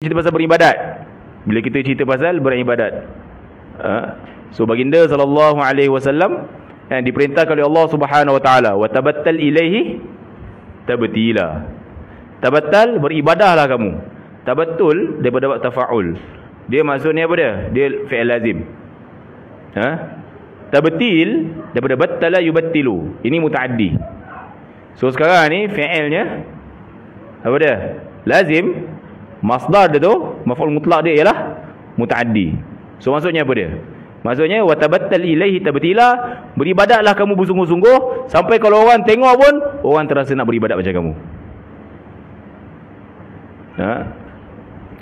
cerita pasal beribadat. Bila kita cerita pasal beribadat, so baginda sallallahu alaihi wasallam yang diperintahkan oleh Allah Subhanahu wa taala, wa tabattal ilaihi tabtila. Tabattal, beribadahlah kamu. Tabattul daripada tafa'ul. Dia maksudnya apa dia? Dia fi'il lazim. Tabtil daripada battala yubattilu. Ini mutaaddi. So sekarang ni fi'ilnya apa dia? Lazim. Masdar dia tu, maf'ul mutlaq dia ialah mutaaddi. So maksudnya apa dia? Maksudnya wa tabattal ilaihi tabtila, beribadatlah kamu bersungguh-sungguh sampai kalau orang tengok pun orang terasa nak beribadat macam kamu.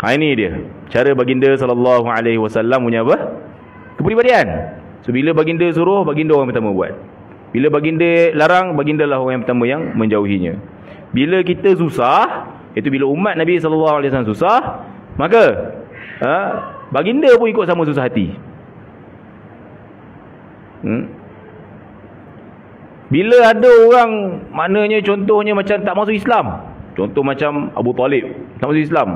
Ini dia cara baginda sallallahu alaihi wasallam punya apa? Kepribadian. So bila baginda suruh, baginda orang pertama buat. Bila baginda larang, baginda lah orang yang pertama yang menjauhinya. Bila kita susah, itu bila umat Nabi sallallahu alaihi wasallam susah, maka baginda pun ikut sama susah hati. Bila ada orang, maknanya contohnya macam tak masuk Islam, contoh macam Abu Talib tak masuk Islam,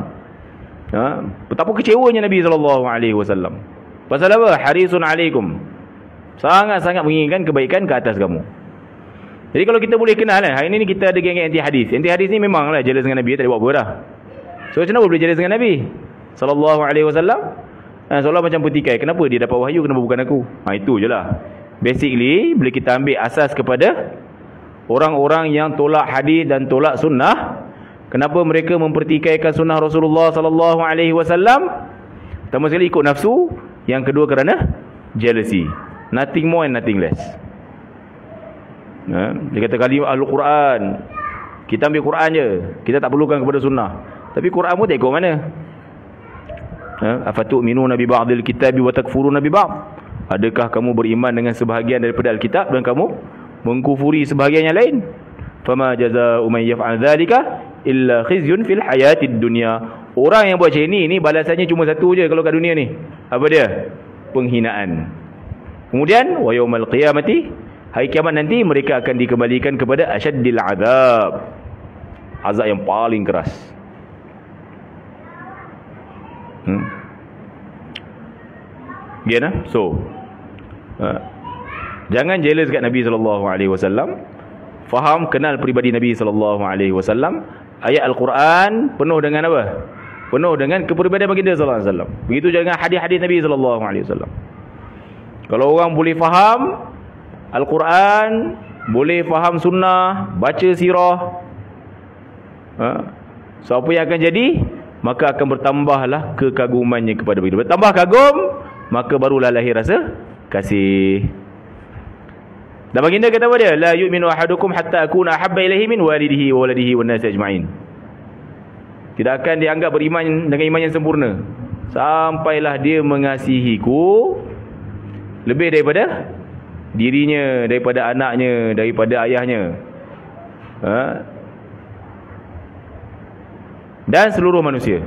betapa kecewanya Nabi sallallahu alaihi wasallam. Pasal apa? Harisun alaikum, sangat-sangat menginginkan kebaikan ke atas kamu. Jadi kalau kita boleh kenal hari ini kita ada geng-geng anti hadis. Anti hadis ni memanglah jealous dengan Nabi, tak ada buat apa dah. So macam mana boleh jealous dengan Nabi sallallahu alaihi wasallam? Seolah macam petikai, kenapa dia dapat wahyu, kenapa bukan aku? Itu je lah. Basically bila kita ambil asas kepada orang-orang yang tolak hadis dan tolak sunnah, kenapa mereka mempertikaikan sunnah Rasulullah sallallahu alaihi wasallam? Pertama sekali ikut nafsu, yang kedua kerana jealousy. Nothing more and nothing less. Dia kata kalimah Al-Quran, kita ambil Quran je, kita tak perlukan kepada sunnah. Tapi Quran pun tak ikut mana. Afatu'minuna bi ba'dil kitabi wa takfuruna bi ba'd. Adakah kamu beriman dengan sebahagian daripada Alkitab dan kamu mengkufuri sebahagian yang lain? Fama jazaa'u man yaf'al dzalika illa khizyun fil hayatid dunya. Orang yang buat macam ni balasannya cuma satu je kalau kat dunia ni. Apa dia? Penghinaan. Kemudian wa yaumal qiyamati, hari kiamat nanti mereka akan dikembalikan kepada asyaddil azab, azab yang paling keras. Gimana? So jangan jealous kat Nabi sallallahu alaihi wasallam. Faham, kenal peribadi Nabi sallallahu alaihi wasallam. Ayat Al-Quran penuh dengan apa? Penuh dengan kepribadian baginda sallallahu alaihi wasallam. Begitu juga dengan hadis-hadis Nabi sallallahu alaihi wasallam. Kalau orang boleh faham Al-Quran, boleh faham sunnah, baca sirah, so apa yang akan jadi? Maka akan bertambahlah kekagumannya kepada baginda. Bertambah kagum, maka barulah lahir rasa kasih. Dan baginda kata apa dia? La yu'minu ahadukum hatta akuna ahabba ilaihi min walidihi wa waladihi wan nasi ajma'in. Tidak akan dianggap beriman dengan iman yang sempurna sampailah dia mengasihiku lebih daripada dirinya, daripada anaknya, daripada ayahnya, dan seluruh manusia.